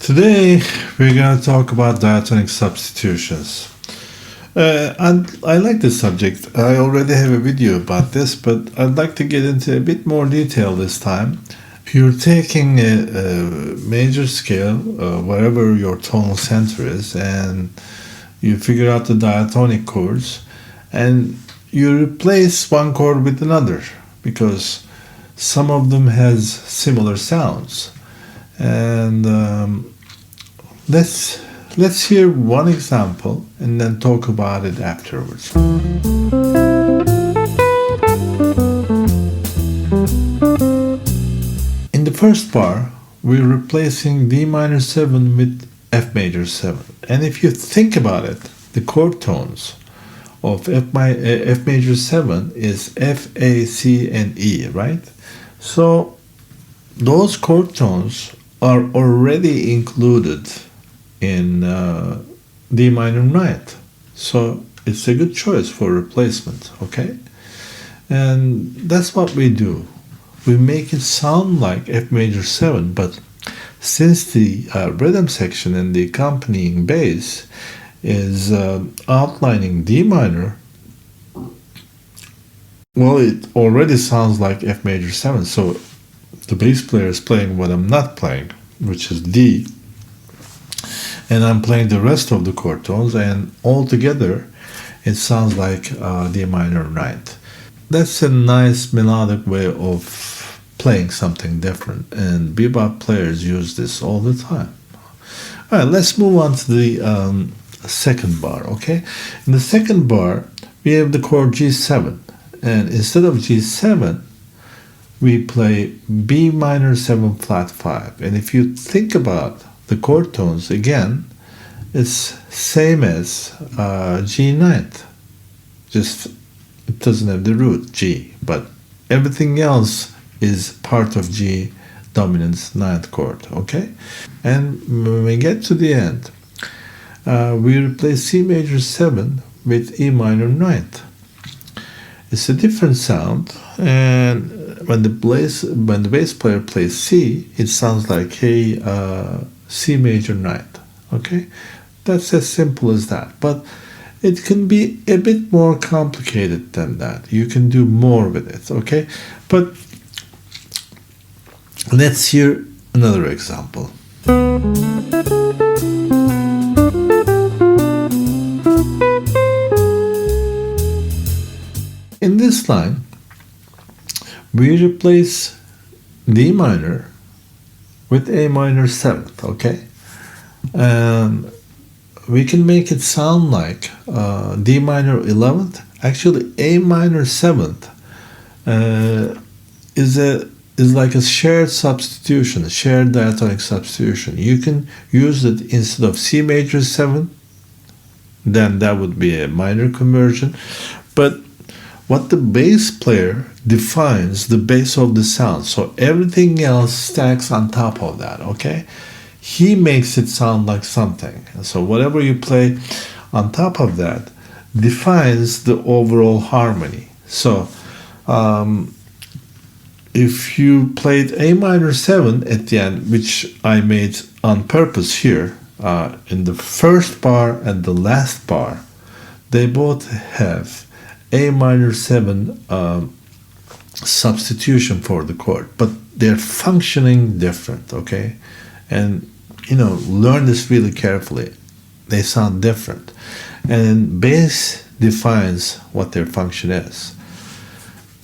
Today we're going to talk about diatonic substitutions. I like this subject. I already have a video about this, but I'd like to get into a bit more detail this time. If you're taking a major scale, wherever your tonal center is, and you figure out the diatonic chords, and you replace one chord with another, because some of them has similar sounds. And let's hear one example and then talk about it afterwards. In the first bar, we're replacing D minor 7 with F major 7. And if you think about it, the chord tones of F major 7 is F, A, C, and E, right? So those chord tones are already included in D minor 9th. So it's a good choice for replacement, okay? And that's what we do. We make it sound like F major 7, but since the rhythm section and the accompanying bass is outlining D minor, well, it already sounds like F major 7. So the bass player is playing what I'm not playing, which is D, and I'm playing the rest of the chord tones, and all together it sounds like D minor 9th. That's a nice melodic way of playing something different, and bebop players use this all the time. All right, let's move on to the second bar, okay? In the second bar, we have the chord G7, and instead of G7, we play B minor 7 flat 5. And if you think about the chord tones, again, it's same as G 9th. Just it doesn't have the root G, but everything else is part of G dominance 9th chord, okay? And when we get to the end, we replace C major 7 with E minor 9th. It's a different sound, and when the bass player plays C, it sounds like C major 9th. Okay, that's as simple as that. But it can be a bit more complicated than that. You can do more with it. Okay, but let's hear another example. In this line, we replace D minor with A minor 7th, okay? And we can make it sound like D minor 11th. Actually, A minor 7th is like a shared substitution, a shared diatonic substitution. You can use it instead of C major 7, then that would be a minor conversion. But what the bass player defines the base of the sound, so everything else stacks on top of that, okay? He makes it sound like something. And so whatever you play on top of that defines the overall harmony. So if you played A minor 7 at the end, which I made on purpose here, in the first bar and the last bar, they both have A minor 7 substitution for the chord, but they're functioning different, okay? And learn this really carefully. They sound different, and bass defines what their function is.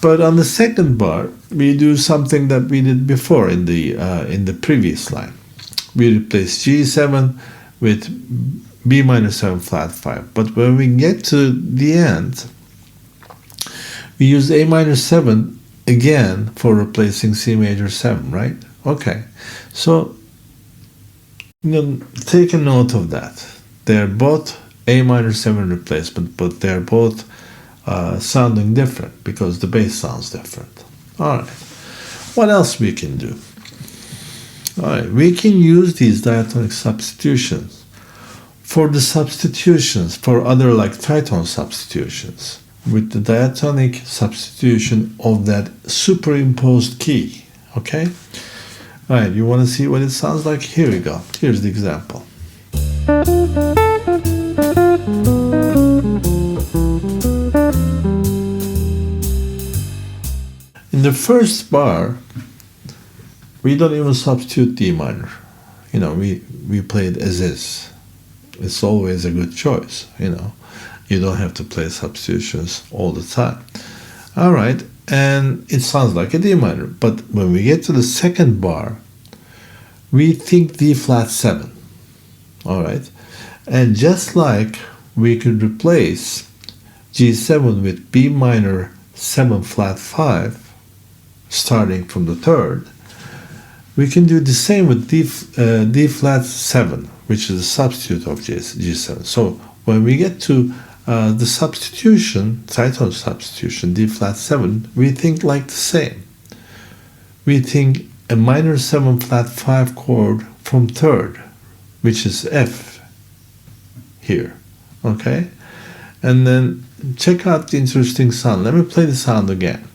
But on the second bar, we do something that we did before in the previous line. We replace G7 with B minor 7 flat 5. But when we get to the end, we use A minor 7 again for replacing C major 7, right? Okay, so take a note of that. They're both A minor 7 replacement, but they're both sounding different because the bass sounds different. All right, what else we can do? All right, we can use these diatonic substitutions for the substitutions for other like tritone substitutions, with the diatonic substitution of that superimposed key, okay? Alright, you want to see what it sounds like? Here we go. Here's the example. In the first bar, we don't even substitute D minor. You know, we play it as is. It's always a good choice, you know. You don't have to play substitutions all the time. Alright, and it sounds like a D minor. But when we get to the second bar, we think D flat 7. Alright, and just like we could replace G7 with B minor 7 flat 5, starting from the third, we can do the same with D flat 7, which is a substitute of G7. So when we get to the substitution, tritone substitution, D flat 7, we think like the same. We think a minor 7 flat 5 chord from third, which is F here, okay? And then check out the interesting sound. Let me play the sound again.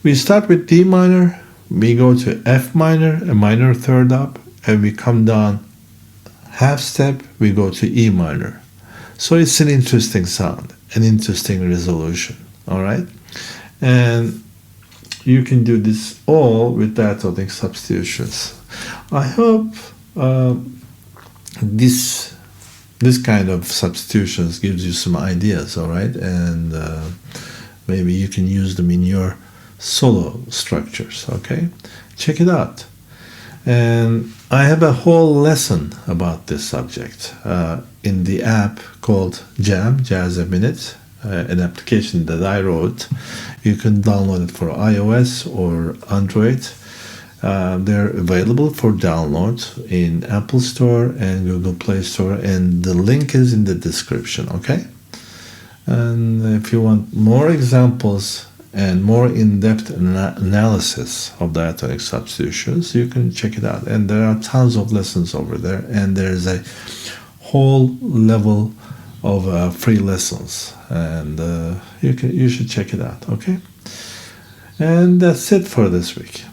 We start with D minor, we go to F minor, a minor third up, and we come down half step, we go to E minor. So it's an interesting sound, an interesting resolution, all right? And you can do this all with diatonic substitutions. I hope this kind of substitutions gives you some ideas, all right? And maybe you can use them in your solo structures, okay? Check it out. And I have a whole lesson about this subject in the app called J.A.M, Jazz a Minute, an application that I wrote. You can download it for iOS or Android. They're available for download in Apple Store and Google Play Store, and the link is in the description, okay? And if you want more examples and more in-depth analysis of diatonic substitutions, you can check it out. And there are tons of lessons over there, and there's a whole level of free lessons, and you should check it out, okay? And that's it for this week.